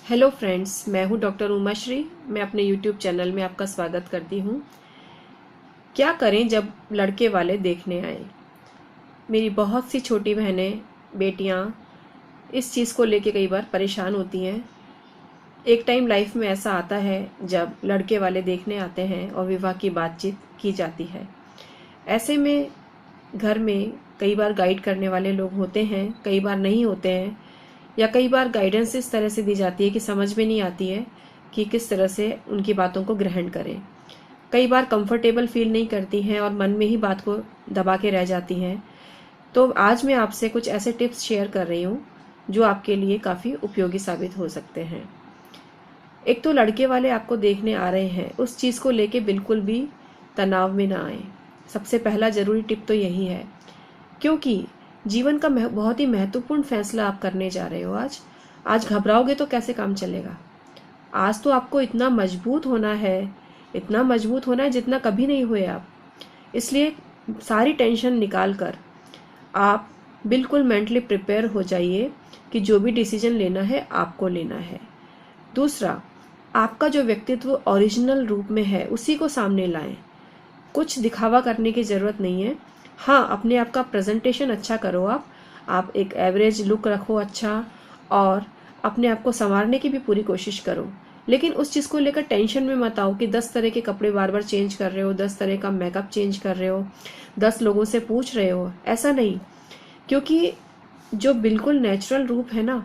Hello friends, मैं हूं doctor Umashri. मैं अपने यूट्यूब चैनल में आपका स्वागत करती हूं। क्या करें जब लड़के वाले देखने आए। मेरी बहुत सी छोटी बहनें, बेटियां इस चीज़ को लेके कई बार परेशान होती हैं। एक टाइम लाइफ में ऐसा आता है जब लड़के वाले देखने आते हैं और विवाह की बातचीत की जाती है। ऐसे में घर में कई बार गाइड करने वाले लोग होते हैं, कई बार नहीं होते हैं, या कई बार गाइडेंस इस तरह से दी जाती है कि समझ में नहीं आती है कि किस तरह से उनकी बातों को ग्रहण करें। कई बार कंफर्टेबल फील नहीं करती हैं और मन में ही बात को दबा के रह जाती हैं। तो आज मैं आपसे कुछ ऐसे टिप्स शेयर कर रही हूँ जो आपके लिए काफ़ी उपयोगी साबित हो सकते हैं। एक तो लड़के वाले आपको देखने आ रहे हैं, उस चीज़ को लेके बिल्कुल भी तनाव में ना आए। सबसे पहला ज़रूरी टिप तो यही है, क्योंकि जीवन का बहुत ही महत्वपूर्ण फैसला आप करने जा रहे हो। आज घबराओगे तो कैसे काम चलेगा। आज तो आपको इतना मजबूत होना है, इतना मजबूत होना है जितना कभी नहीं हुए आप। इसलिए सारी टेंशन निकाल कर आप बिल्कुल मेंटली प्रिपेयर हो जाइए कि जो भी डिसीजन लेना है आपको लेना है। दूसरा, आपका जो व्यक्तित्व ओरिजिनल रूप में है उसी को सामने लाएं। कुछ दिखावा करने की ज़रूरत नहीं है। हाँ, अपने आप का प्रेजेंटेशन अच्छा करो। आप एक एवरेज लुक रखो अच्छा, और अपने आप को संवारने की भी पूरी कोशिश करो। लेकिन उस चीज़ को लेकर टेंशन में मत आओ कि 10 तरह के कपड़े बार बार चेंज कर रहे हो, 10 तरह का मेकअप चेंज कर रहे हो, 10 लोगों से पूछ रहे हो। ऐसा नहीं, क्योंकि जो बिल्कुल नेचुरल रूप है ना,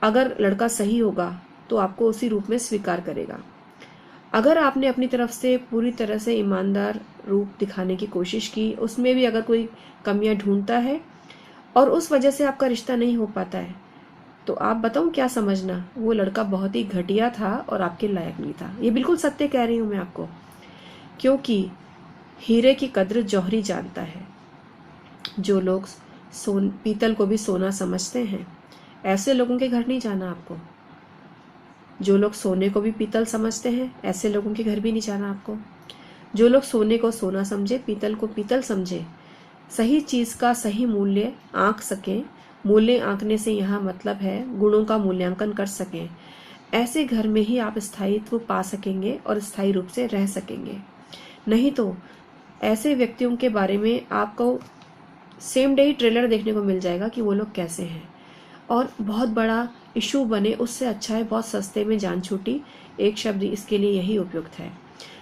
अगर लड़का सही होगा तो आपको उसी रूप में स्वीकार करेगा। अगर आपने अपनी तरफ से पूरी तरह से ईमानदार रूप दिखाने की कोशिश की, उसमें भी अगर कोई कमियां ढूंढता है और उस वजह से आपका रिश्ता नहीं हो पाता है, तो आप बताऊं क्या समझना, वो लड़का बहुत ही घटिया था और आपके लायक नहीं था। ये बिल्कुल सत्य कह रही हूं मैं आपको, क्योंकि हीरे की कद्र जौहरी जानता है। जो लोग पीतल को भी सोना समझते हैं, ऐसे लोगों के घर नहीं जाना आपको। जो लोग सोने को भी पीतल समझते हैं, ऐसे लोगों के घर भी नहीं जाना आपको। जो लोग सोने को सोना समझे, पीतल को पीतल समझे, सही चीज़ का सही मूल्य आंक सकें। मूल्य आंकने से यहाँ मतलब है गुणों का मूल्यांकन कर सकें। ऐसे घर में ही आप स्थायित्व पा सकेंगे और स्थायी रूप से रह सकेंगे। नहीं तो ऐसे व्यक्तियों के बारे में आपको सेम डे ही ट्रेलर देखने को मिल जाएगा कि वो लोग कैसे हैं, और बहुत बड़ा इशू बने। उससे अच्छा है बहुत सस्ते में जान छूटी। एक शब्द इसके लिए यही उपयुक्त है।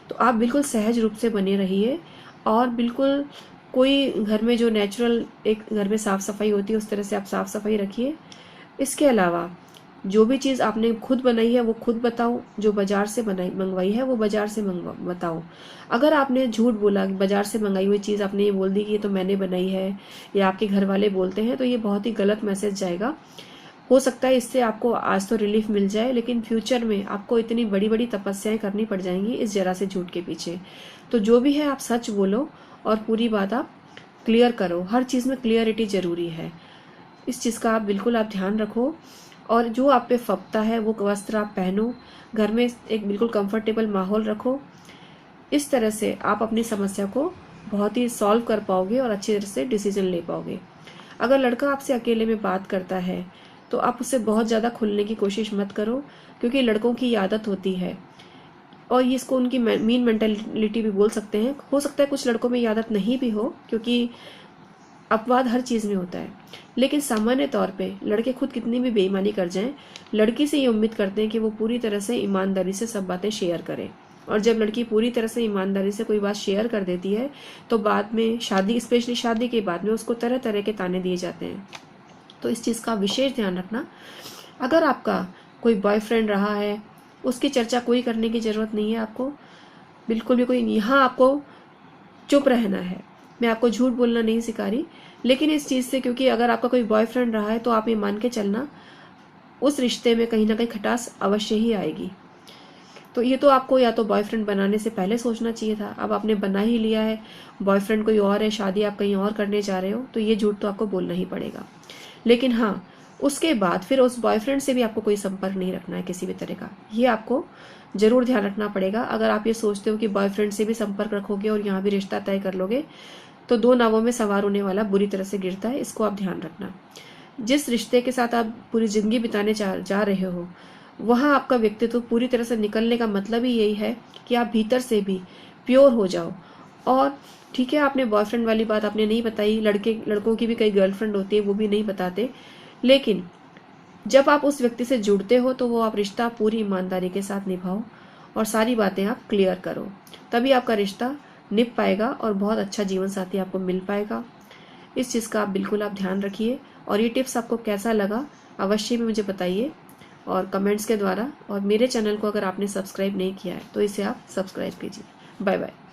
तो आप बिल्कुल सहज रूप से बने रहिए, और बिल्कुल कोई घर में जो नेचुरल एक घर में साफ सफाई होती है उस तरह से आप साफ सफाई रखिए। इसके अलावा जो भी चीज़ आपने खुद बनाई है वो खुद बताओ, जो बाजार से मंगवाई है वो बाजार से बताओ। अगर आपने झूठ बोला, बाजार से मंगाई हुई चीज़ आपने ये बोल दी कि ये तो मैंने बनाई है, या आपके घर वाले बोलते हैं, तो ये बहुत ही गलत मैसेज जाएगा। हो सकता है इससे आपको आज तो रिलीफ मिल जाए, लेकिन फ्यूचर में आपको इतनी बड़ी बड़ी तपस्याएं करनी पड़ जाएंगी इस जरा से झूठ के पीछे। तो जो भी है आप सच बोलो और पूरी बात आप क्लियर करो। हर चीज़ में क्लियरिटी जरूरी है। इस चीज़ का आप बिल्कुल ध्यान रखो, और जो आप पे फपता है वो वस्त्र आप पहनो। घर में एक बिल्कुल कंफर्टेबल माहौल रखो। इस तरह से आप अपनी समस्या को बहुत ही सॉल्व कर पाओगे और अच्छी तरह से डिसीजन ले पाओगे। अगर लड़का आपसे अकेले में बात करता है तो आप उससे बहुत ज़्यादा खुलने की कोशिश मत करो, क्योंकि लड़कों की आदत होती है, और ये इसको उनकी मीन मेंटेलिटी भी बोल सकते हैं। हो सकता है कुछ लड़कों में ये आदत नहीं भी हो, क्योंकि अपवाद हर चीज़ में होता है, लेकिन सामान्य तौर पे लड़के खुद कितनी भी बेईमानी कर जाएं, लड़की से ये उम्मीद करते हैं कि वो पूरी तरह से ईमानदारी से सब बातें शेयर करे। और जब लड़की पूरी तरह से ईमानदारी से कोई बात शेयर कर देती है तो बाद में शादी, स्पेशली शादी के बाद में, उसको तरह तरह के ताने दिए जाते हैं। तो इस चीज़ का विशेष ध्यान रखना। अगर आपका कोई बॉयफ्रेंड रहा है, उसकी चर्चा कोई करने की ज़रूरत नहीं है आपको, बिल्कुल भी कोई नहीं। यहाँ आपको चुप रहना है। मैं आपको झूठ बोलना नहीं सिखा रही, लेकिन इस चीज़ से, क्योंकि अगर आपका कोई बॉयफ्रेंड रहा है तो आप ये मान के चलना उस रिश्ते में कहीं ना कहीं खटास अवश्य ही आएगी। तो ये तो आपको या तो बॉयफ्रेंड बनाने से पहले सोचना चाहिए था। अब आपने बना ही लिया है, बॉयफ्रेंड कोई और है, शादी आप कहीं और करने जा रहे हो, तो ये झूठ तो आपको बोलना ही पड़ेगा। लेकिन हाँ, उसके बाद फिर उस बॉयफ्रेंड से भी आपको कोई संपर्क नहीं रखना है किसी भी तरह का। ये आपको जरूर ध्यान रखना पड़ेगा। अगर आप ये सोचते हो कि बॉयफ्रेंड से भी संपर्क रखोगे और यहाँ भी रिश्ता तय कर लोगे, तो दो नावों में सवार होने वाला बुरी तरह से गिरता है। इसको आप ध्यान रखना। जिस रिश्ते के साथ आप पूरी ज़िंदगी बिताने जा रहे हो, वहाँ आपका व्यक्तित्व पूरी तरह से निकलने का मतलब ही यही है कि आप भीतर से भी प्योर हो जाओ। और ठीक है, आपने बॉयफ्रेंड वाली बात आपने नहीं बताई, लड़कों की भी कई गर्लफ्रेंड होती है, वो भी नहीं बताते, लेकिन जब आप उस व्यक्ति से जुड़ते हो तो वो आप रिश्ता पूरी ईमानदारी के साथ निभाओ और सारी बातें आप क्लियर करो, तभी आपका रिश्ता निभ पाएगा और बहुत अच्छा जीवन साथी आपको मिल पाएगा। इस चीज़ का आप बिल्कुल ध्यान रखिए। और ये टिप्स आपको कैसा लगा अवश्य भी मुझे बताइए और कमेंट्स के द्वारा। और मेरे चैनल को अगर आपने सब्सक्राइब नहीं किया है तो इसे आप सब्सक्राइब कीजिए। Bye bye.